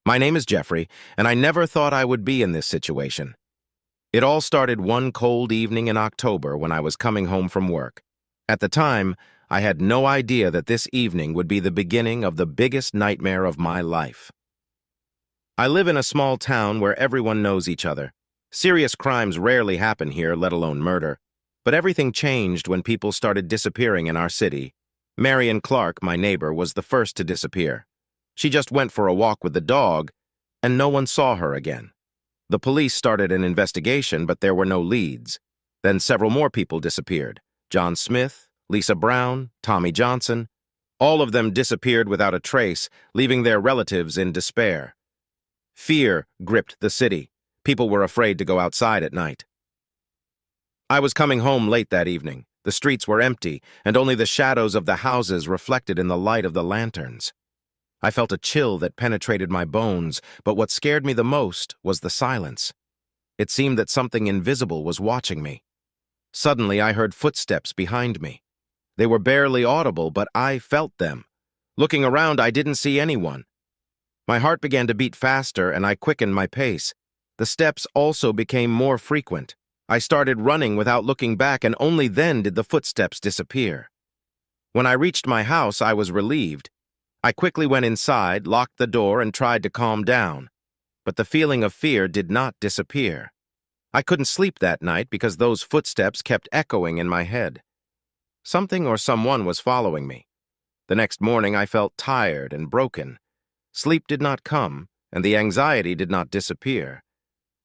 My name is Jeffrey, and I never thought I would be in this situation. It all started one cold evening in October when I was coming home from work. At the time, I had no idea that this evening would be the beginning of the biggest nightmare of my life. I live in a small town where everyone knows each other. Serious crimes rarely happen here, let alone murder. But everything changed when people started disappearing in our city. Marion Clark, my neighbor, was the first to disappear. She just went for a walk with the dog, and no one saw her again. The police started an investigation, but there were no leads. Then several more people disappeared. John Smith, Lisa Brown, Tommy Johnson. All of them disappeared without a trace, leaving their relatives in despair. Fear gripped the city. People were afraid to go outside at night. I was coming home late that evening. The streets were empty, and only the shadows of the houses reflected in the light of the lanterns. I felt a chill that penetrated my bones, but what scared me the most was the silence. It seemed that something invisible was watching me. Suddenly, I heard footsteps behind me. They were barely audible, but I felt them. Looking around, I didn't see anyone. My heart began to beat faster, and I quickened my pace. The steps also became more frequent. I started running without looking back, and only then did the footsteps disappear. When I reached my house, I was relieved. I quickly went inside, locked the door, and tried to calm down. But the feeling of fear did not disappear. I couldn't sleep that night because those footsteps kept echoing in my head. Something or someone was following me. The next morning, I felt tired and broken. Sleep did not come, and the anxiety did not disappear.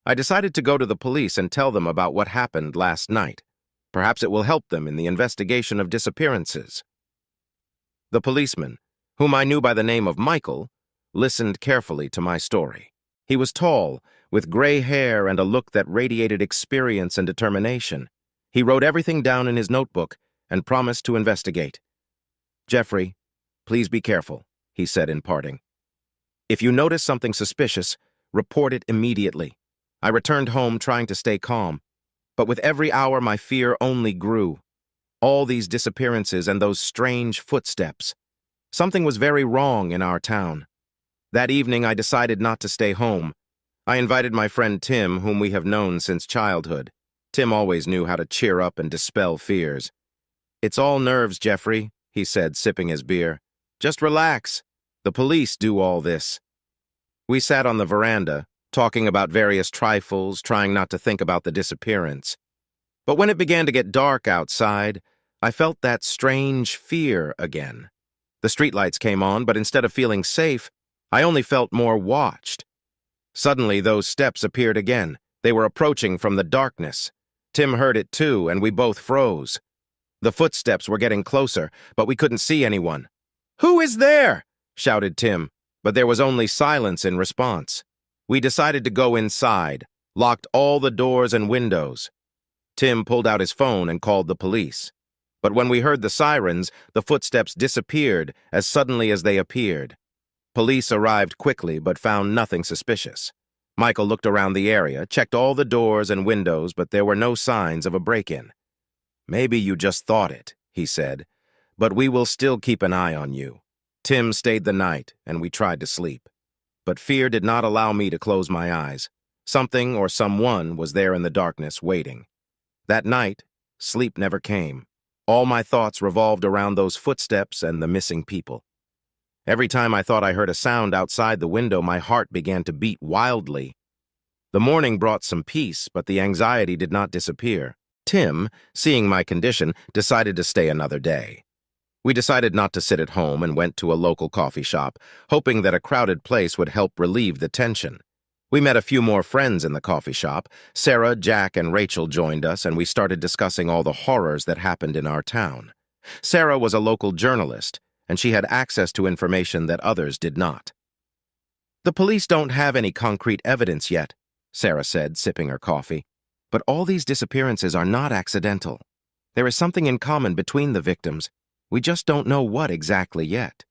I decided to go to the police and tell them about what happened last night. Perhaps it will help them in the investigation of disappearances. The policeman, whom I knew by the name of Michael, listened carefully to my story. He was tall, with gray hair and a look that radiated experience and determination. He wrote everything down in his notebook and promised to investigate. "Jeffrey, please be careful," he said in parting. "If you notice something suspicious, report it immediately." I returned home trying to stay calm, but with every hour my fear only grew. All these disappearances and those strange footsteps. Something was very wrong in our town. That evening I decided not to stay home. I invited my friend Tim, whom we have known since childhood. Tim always knew how to cheer up and dispel fears. "It's all nerves, Jeffrey," he said, sipping his beer. "Just relax. The police do all this." We sat on the veranda, talking about various trifles, trying not to think about the disappearance. But when it began to get dark outside, I felt that strange fear again. The streetlights came on, but instead of feeling safe, I only felt more watched. Suddenly, those steps appeared again. They were approaching from the darkness. Tim heard it too, and we both froze. The footsteps were getting closer, but we couldn't see anyone. "Who is there?" shouted Tim, but there was only silence in response. We decided to go inside, locked all the doors and windows. Tim pulled out his phone and called the police. But when we heard the sirens, the footsteps disappeared as suddenly as they appeared. Police arrived quickly but found nothing suspicious. Michael looked around the area, checked all the doors and windows, but there were no signs of a break-in. "Maybe you just thought it," he said, "but we will still keep an eye on you." Tim stayed the night, and we tried to sleep. But fear did not allow me to close my eyes. Something or someone was there in the darkness waiting. That night, sleep never came. All my thoughts revolved around those footsteps and the missing people. Every time I thought I heard a sound outside the window, my heart began to beat wildly. The morning brought some peace, but the anxiety did not disappear. Tim, seeing my condition, decided to stay another day. We decided not to sit at home and went to a local coffee shop, hoping that a crowded place would help relieve the tension. We met a few more friends in the coffee shop. Sarah, Jack, and Rachel joined us, and we started discussing all the horrors that happened in our town. Sarah was a local journalist, and she had access to information that others did not. "The police don't have any concrete evidence yet," Sarah said, sipping her coffee. "But all these disappearances are not accidental. There is something in common between the victims. We just don't know what exactly yet."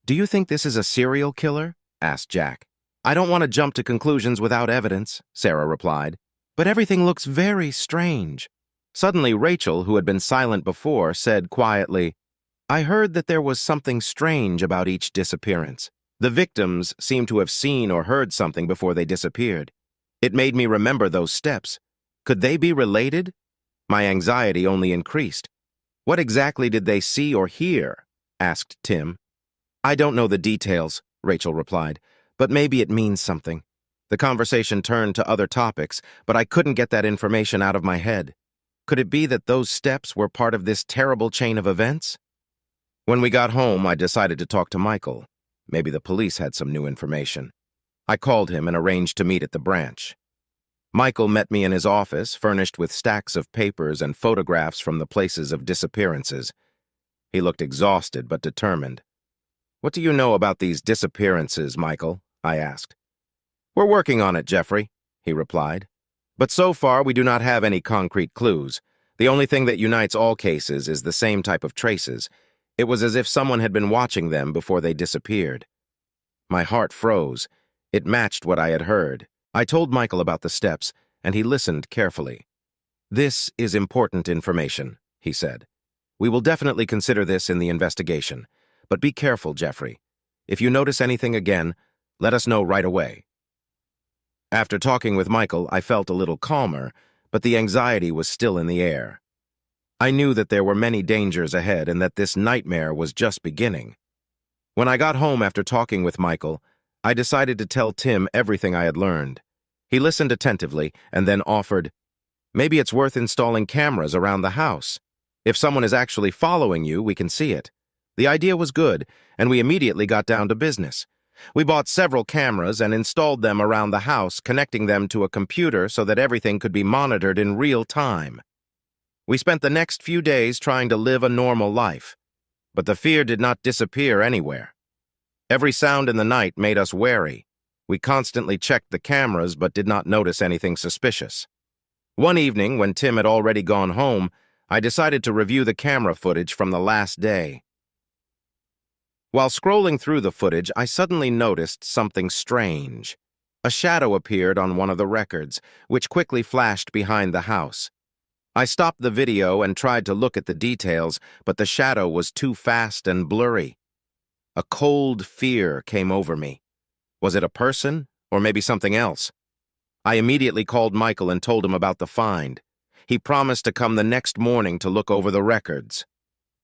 "Do you think this is a serial killer?" asked Jack. "I don't want to jump to conclusions without evidence," Sarah replied. "But everything looks very strange." Suddenly, Rachel, who had been silent before, said quietly, "I heard that there was something strange about each disappearance. The victims seemed to have seen or heard something before they disappeared. It made me remember those steps. Could they be related? My anxiety only increased. What exactly did they see or hear? Asked Tim. I don't know the details, Rachel replied, but maybe it means something. The conversation turned to other topics, but I couldn't get that information out of my head. Could it be that those steps were part of this terrible chain of events? When we got home, I decided to talk to Michael. Maybe the police had some new information. I called him and arranged to meet at the branch. Michael met me in his office, furnished with stacks of papers and photographs from the places of disappearances. He looked exhausted but determined. What do you know about these disappearances, Michael? I asked. We're working on it, Jeffrey, he replied. But so far, we do not have any concrete clues. The only thing that unites all cases is the same type of traces. It was as if someone had been watching them before they disappeared. My heart froze. It matched what I had heard. I told Michael about the steps, and he listened carefully. This is important information, he said. We will definitely consider this in the investigation. But be careful, Jeffrey. If you notice anything again, let us know right away. After talking with Michael, I felt a little calmer, but the anxiety was still in the air. I knew that there were many dangers ahead and that this nightmare was just beginning. When I got home after talking with Michael, I decided to tell Tim everything I had learned. He listened attentively and then offered, maybe it's worth installing cameras around the house. If someone is actually following you, we can see it. The idea was good, and we immediately got down to business. We bought several cameras and installed them around the house, connecting them to a computer so that everything could be monitored in real time. We spent the next few days trying to live a normal life, but the fear did not disappear anywhere. Every sound in the night made us wary. We constantly checked the cameras but did not notice anything suspicious. One evening, when Tim had already gone home, I decided to review the camera footage from the last day. While scrolling through the footage, I suddenly noticed something strange. A shadow appeared on one of the records, which quickly flashed behind the house. I stopped the video and tried to look at the details, but the shadow was too fast and blurry. A cold fear came over me. Was it a person, or maybe something else? I immediately called Michael and told him about the find. He promised to come the next morning to look over the records.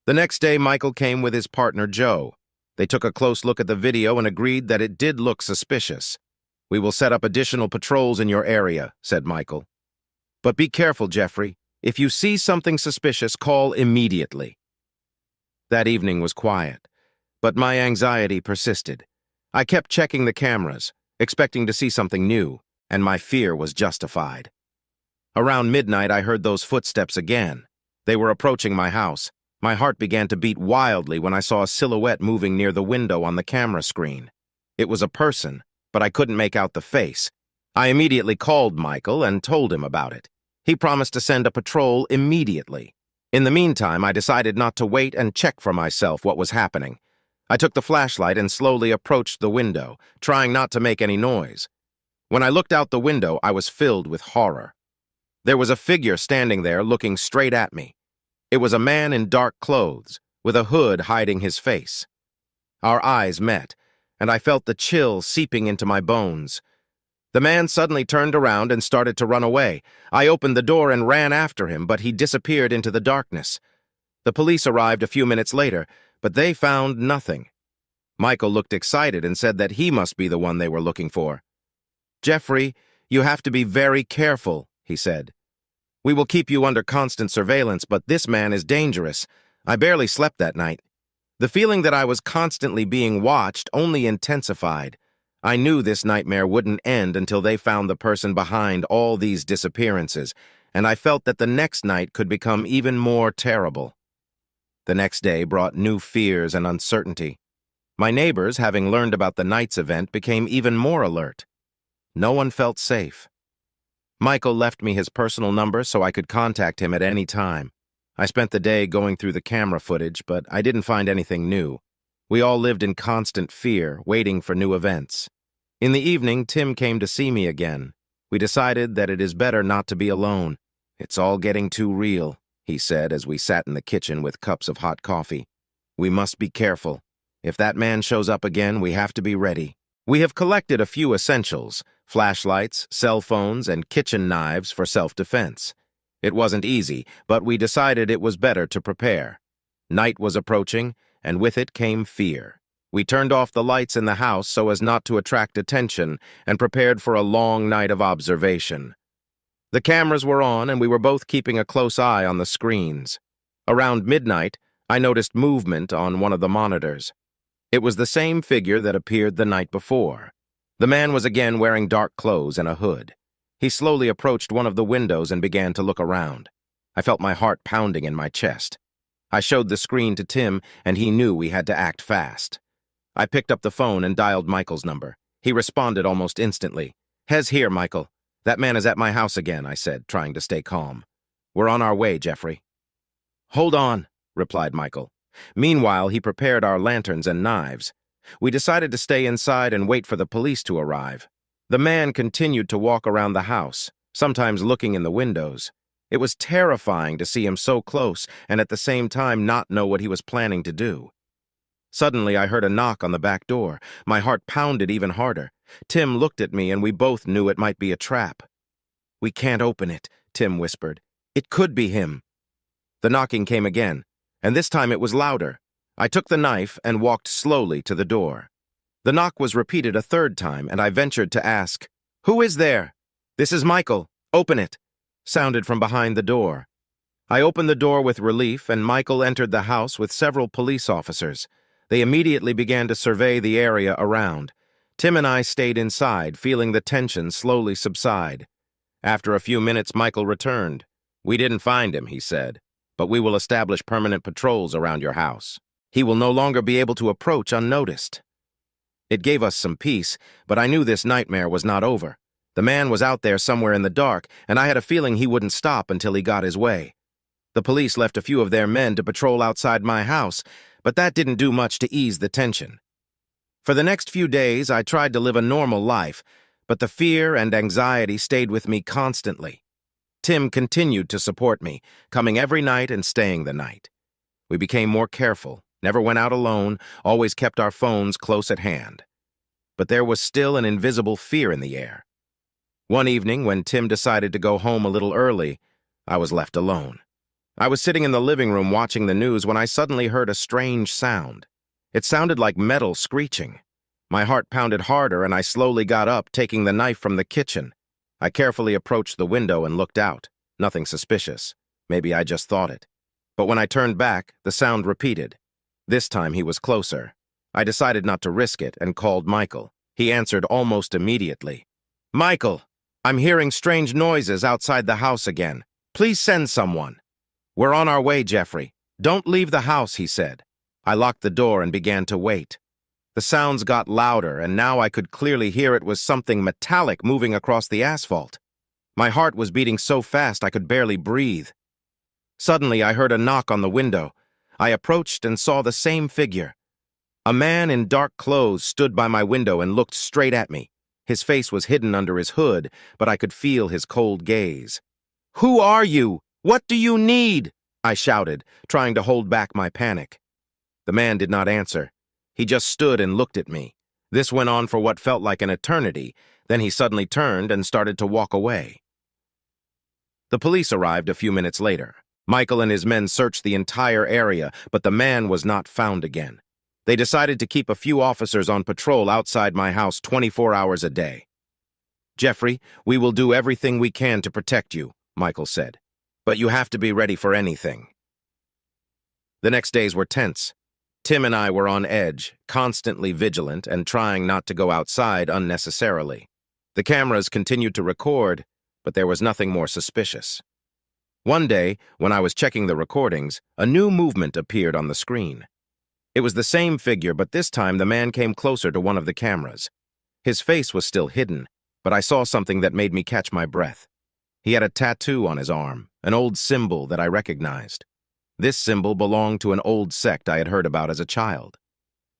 The next day, Michael came with his partner, Joe. They took a close look at the video and agreed that it did look suspicious. We will set up additional patrols in your area, said Michael. But be careful, Jeffrey. If you see something suspicious, call immediately. That evening was quiet, but my anxiety persisted. I kept checking the cameras, expecting to see something new, and my fear was justified. Around midnight, I heard those footsteps again. They were approaching my house. My heart began to beat wildly when I saw a silhouette moving near the window on the camera screen. It was a person, but I couldn't make out the face. I immediately called Michael and told him about it. He promised to send a patrol immediately. In the meantime, I decided not to wait and check for myself what was happening. I took the flashlight and slowly approached the window, trying not to make any noise. When I looked out the window, I was filled with horror. There was a figure standing there looking straight at me. It was a man in dark clothes, with a hood hiding his face. Our eyes met, and I felt the chill seeping into my bones. The man suddenly turned around and started to run away. I opened the door and ran after him, but he disappeared into the darkness. The police arrived a few minutes later, but they found nothing. Michael looked excited and said that he must be the one they were looking for. Jeffrey, you have to be very careful, he said. We will keep you under constant surveillance, but this man is dangerous. I barely slept that night. The feeling that I was constantly being watched only intensified. I knew this nightmare wouldn't end until they found the person behind all these disappearances, and I felt that the next night could become even more terrible. The next day brought new fears and uncertainty. My neighbors, having learned about the night's event, became even more alert. No one felt safe. Michael left me his personal number so I could contact him at any time. I spent the day going through the camera footage, but I didn't find anything new. We all lived in constant fear, waiting for new events. In the evening, Tim came to see me again. We decided that it is better not to be alone. It's all getting too real, he said as we sat in the kitchen with cups of hot coffee. We must be careful. If that man shows up again, we have to be ready. We have collected a few essentials: flashlights, cell phones, and kitchen knives for self-defense. It wasn't easy, but we decided it was better to prepare. Night was approaching, and with it came fear. We turned off the lights in the house so as not to attract attention and prepared for a long night of observation. The cameras were on, and we were both keeping a close eye on the screens. Around midnight, I noticed movement on one of the monitors. It was the same figure that appeared the night before. The man was again wearing dark clothes and a hood. He slowly approached one of the windows and began to look around. I felt my heart pounding in my chest. I showed the screen to Tim, and he knew we had to act fast. I picked up the phone and dialed Michael's number. He responded almost instantly. "Hez here, Michael. That man is at my house again," I said, trying to stay calm. "We're on our way, Jeffrey." "Hold on," replied Michael. Meanwhile, he prepared our lanterns and knives. We decided to stay inside and wait for the police to arrive. The man continued to walk around the house, sometimes looking in the windows. It was terrifying to see him so close and at the same time not know what he was planning to do. Suddenly, I heard a knock on the back door. My heart pounded even harder. Tim looked at me, and we both knew it might be a trap. "We can't open it," Tim whispered. "It could be him." The knocking came again, and this time it was louder. I took the knife and walked slowly to the door. The knock was repeated a third time, and I ventured to ask, "Who is there?" "This is Michael. Open it," sounded from behind the door. I opened the door with relief, and Michael entered the house with several police officers. They immediately began to survey the area around. Tim and I stayed inside, feeling the tension slowly subside. After a few minutes, Michael returned. "We didn't find him," he said, "but we will establish permanent patrols around your house. He will no longer be able to approach unnoticed." It gave us some peace, but I knew this nightmare was not over. The man was out there somewhere in the dark, and I had a feeling he wouldn't stop until he got his way. The police left a few of their men to patrol outside my house, but that didn't do much to ease the tension. For the next few days, I tried to live a normal life, but the fear and anxiety stayed with me constantly. Tim continued to support me, coming every night and staying the night. We became more careful, never went out alone, always kept our phones close at hand. But there was still an invisible fear in the air. One evening, when Tim decided to go home a little early, I was left alone. I was sitting in the living room watching the news when I suddenly heard a strange sound. It sounded like metal screeching. My heart pounded harder, and I slowly got up, taking the knife from the kitchen. I carefully approached the window and looked out. Nothing suspicious. Maybe I just thought it. But when I turned back, the sound repeated. This time he was closer. I decided not to risk it and called Michael. He answered almost immediately. "Michael, I'm hearing strange noises outside the house again. Please send someone." "We're on our way, Jeffrey. Don't leave the house," he said. I locked the door and began to wait. The sounds got louder, and now I could clearly hear it was something metallic moving across the asphalt. My heart was beating so fast I could barely breathe. Suddenly, I heard a knock on the window. I approached and saw the same figure. A man in dark clothes stood by my window and looked straight at me. His face was hidden under his hood, but I could feel his cold gaze. "Who are you? What do you need?" I shouted, trying to hold back my panic. The man did not answer. He just stood and looked at me. This went on for what felt like an eternity. Then he suddenly turned and started to walk away. The police arrived a few minutes later. Michael and his men searched the entire area, but the man was not found again. They decided to keep a few officers on patrol outside my house 24 hours a day. "Jeffrey, we will do everything we can to protect you," Michael said. "But you have to be ready for anything." The next days were tense. Tim and I were on edge, constantly vigilant and trying not to go outside unnecessarily. The cameras continued to record, but there was nothing more suspicious. One day, when I was checking the recordings, a new movement appeared on the screen. It was the same figure, but this time the man came closer to one of the cameras. His face was still hidden, but I saw something that made me catch my breath. He had a tattoo on his arm, an old symbol that I recognized. This symbol belonged to an old sect I had heard about as a child.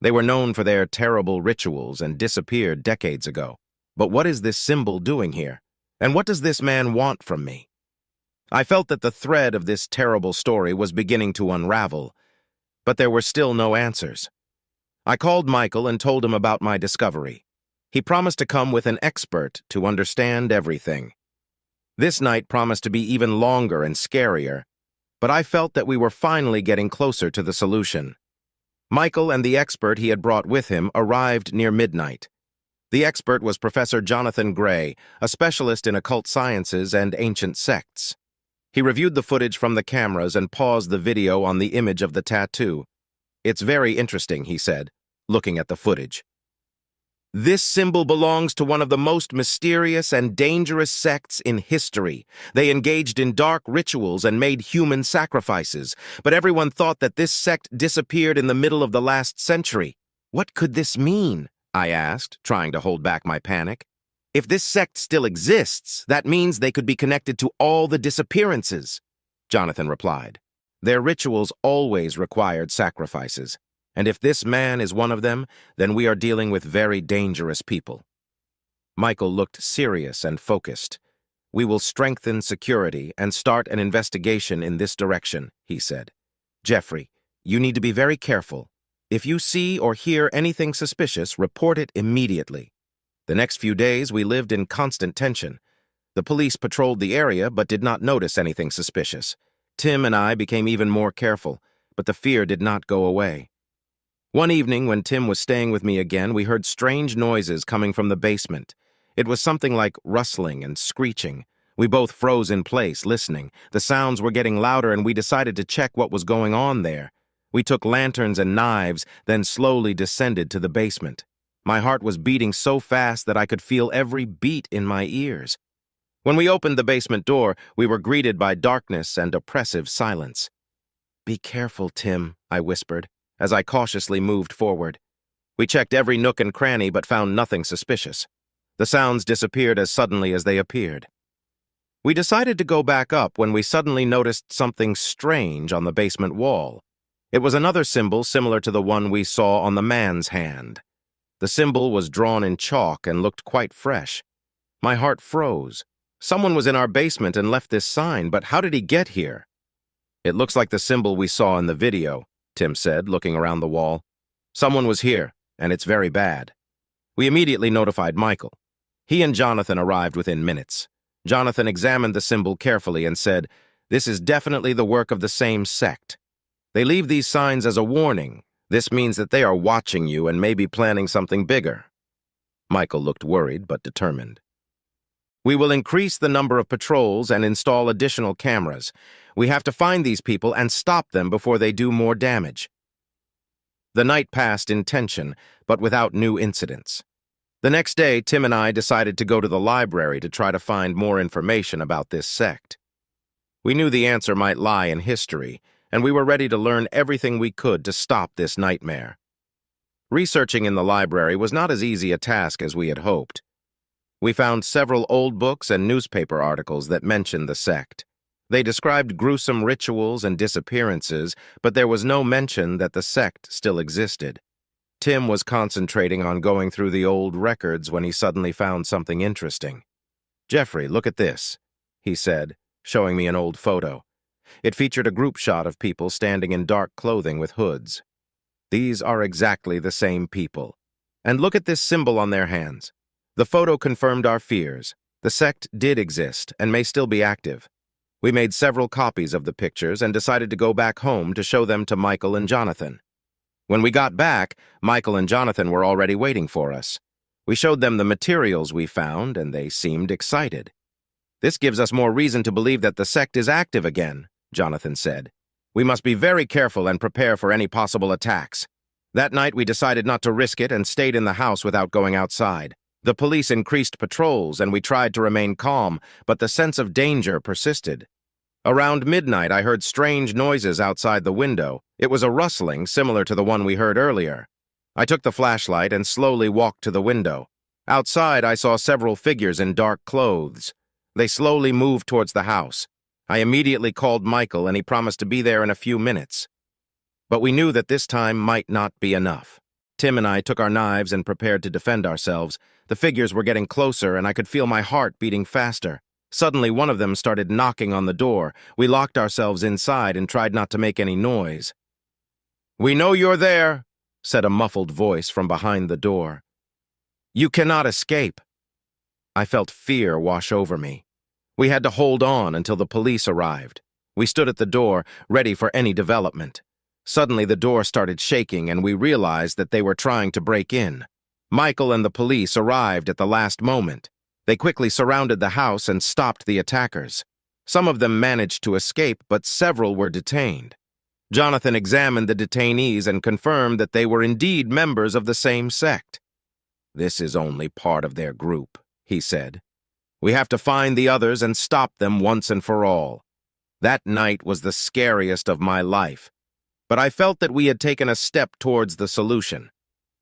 They were known for their terrible rituals and disappeared decades ago. But what is this symbol doing here? And what does this man want from me? I felt that the thread of this terrible story was beginning to unravel, but there were still no answers. I called Michael and told him about my discovery. He promised to come with an expert to understand everything. This night promised to be even longer and scarier, but I felt that we were finally getting closer to the solution. Michael and the expert he had brought with him arrived near midnight. The expert was Professor Jonathan Gray, a specialist in occult sciences and ancient sects. He reviewed the footage from the cameras and paused the video on the image of the tattoo. "It's very interesting," he said, looking at the footage. "This symbol belongs to one of the most mysterious and dangerous sects in history. They engaged in dark rituals and made human sacrifices, but everyone thought that this sect disappeared in the middle of the last century. What could this mean?" I asked, trying to hold back my panic. "If this sect still exists, that means they could be connected to all the disappearances," Jonathan replied. "Their rituals always required sacrifices, and if this man is one of them, then we are dealing with very dangerous people." Michael looked serious and focused. "We will strengthen security and start an investigation in this direction," he said. "Jeffrey, you need to be very careful. If you see or hear anything suspicious, report it immediately." The next few days, we lived in constant tension. The police patrolled the area but did not notice anything suspicious. Tim and I became even more careful, but the fear did not go away. One evening, when Tim was staying with me again, we heard strange noises coming from the basement. It was something like rustling and screeching. We both froze in place, listening. The sounds were getting louder, and we decided to check what was going on there. We took lanterns and knives, then slowly descended to the basement. My heart was beating so fast that I could feel every beat in my ears. When we opened the basement door, we were greeted by darkness and oppressive silence. "Be careful, Tim," I whispered, as I cautiously moved forward. We checked every nook and cranny but found nothing suspicious. The sounds disappeared as suddenly as they appeared. We decided to go back up when we suddenly noticed something strange on the basement wall. It was another symbol similar to the one we saw on the man's hand. The symbol was drawn in chalk and looked quite fresh. My heart froze. Someone was in our basement and left this sign, but how did he get here? "It looks like the symbol we saw in the video," Tim said, looking around the wall. "Someone was here, and it's very bad." We immediately notified Michael. He and Jonathan arrived within minutes. Jonathan examined the symbol carefully and said, "This is definitely the work of the same sect. They leave these signs as a warning. This means that they are watching you and may be planning something bigger." Michael looked worried but determined. "We will increase the number of patrols and install additional cameras. We have to find these people and stop them before they do more damage." The night passed in tension, but without new incidents. The next day, Tim and I decided to go to the library to try to find more information about this sect. We knew the answer might lie in history, and we were ready to learn everything we could to stop this nightmare. Researching in the library was not as easy a task as we had hoped. We found several old books and newspaper articles that mentioned the sect. They described gruesome rituals and disappearances, but there was no mention that the sect still existed. Tim was concentrating on going through the old records when he suddenly found something interesting. "Jeffrey, look at this," he said, showing me an old photo. It featured a group shot of people standing in dark clothing with hoods. "These are exactly the same people. And look at this symbol on their hands." The photo confirmed our fears. The sect did exist and may still be active. We made several copies of the pictures and decided to go back home to show them to Michael and Jonathan. When we got back, Michael and Jonathan were already waiting for us. We showed them the materials we found, and they seemed excited. "This gives us more reason to believe that the sect is active again," Jonathan said. "We must be very careful and prepare for any possible attacks." That night we decided not to risk it and stayed in the house without going outside. The police increased patrols and we tried to remain calm, but the sense of danger persisted. Around midnight I heard strange noises outside the window. It was a rustling similar to the one we heard earlier. I took the flashlight and slowly walked to the window. Outside I saw several figures in dark clothes. They slowly moved towards the house. I immediately called Michael and he promised to be there in a few minutes. But we knew that this time might not be enough. Tim and I took our knives and prepared to defend ourselves. The figures were getting closer and I could feel my heart beating faster. Suddenly one of them started knocking on the door. We locked ourselves inside and tried not to make any noise. "We know you're there," said a muffled voice from behind the door. "You cannot escape." I felt fear wash over me. We had to hold on until the police arrived. We stood at the door, ready for any development. Suddenly, the door started shaking, and we realized that they were trying to break in. Michael and the police arrived at the last moment. They quickly surrounded the house and stopped the attackers. Some of them managed to escape, but several were detained. Jonathan examined the detainees and confirmed that they were indeed members of the same sect. "This is only part of their group," he said. "We have to find the others and stop them once and for all." That night was the scariest of my life, but I felt that we had taken a step towards the solution.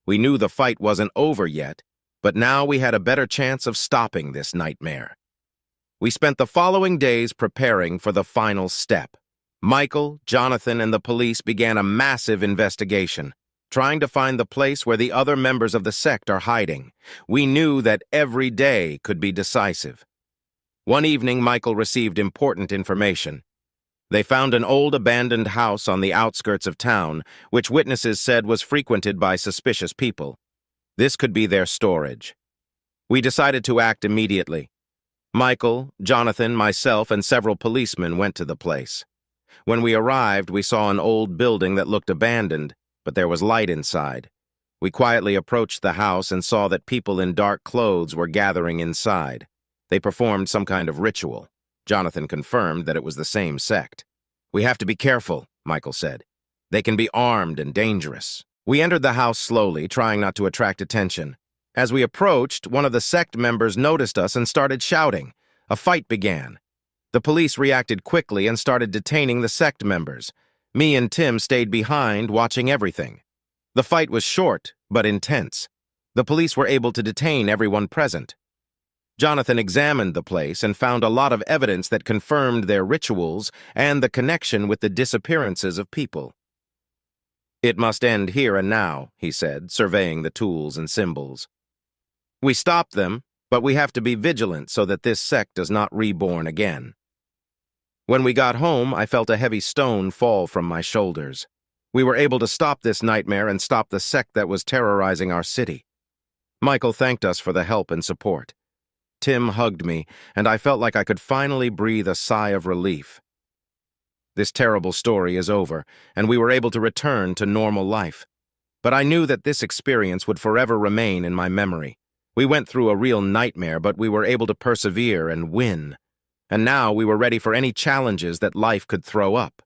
We knew the fight wasn't over yet, but now we had a better chance of stopping this nightmare. We spent the following days preparing for the final step. Michael, Jonathan, and the police began a massive investigation, trying to find the place where the other members of the sect are hiding. We knew that every day could be decisive. One evening, Michael received important information. They found an old abandoned house on the outskirts of town, which witnesses said was frequented by suspicious people. This could be their storage. We decided to act immediately. Michael, Jonathan, myself, and several policemen went to the place. When we arrived, we saw an old building that looked abandoned, but there was light inside. We quietly approached the house and saw that people in dark clothes were gathering inside. They performed some kind of ritual. Jonathan confirmed that it was the same sect. "We have to be careful," Michael said. "They can be armed and dangerous." We entered the house slowly, trying not to attract attention. As we approached, one of the sect members noticed us and started shouting. A fight began. The police reacted quickly and started detaining the sect members. Me and Tim stayed behind, watching everything. The fight was short, but intense. The police were able to detain everyone present. Jonathan examined the place and found a lot of evidence that confirmed their rituals and the connection with the disappearances of people. "It must end here and now," he said, surveying the tools and symbols. "We stopped them, but we have to be vigilant so that this sect does not reborn again." When we got home, I felt a heavy stone fall from my shoulders. We were able to stop this nightmare and stop the sect that was terrorizing our city. Michael thanked us for the help and support. Tim hugged me, and I felt like I could finally breathe a sigh of relief. This terrible story is over, and we were able to return to normal life. But I knew that this experience would forever remain in my memory. We went through a real nightmare, but we were able to persevere and win. And now we were ready for any challenges that life could throw up.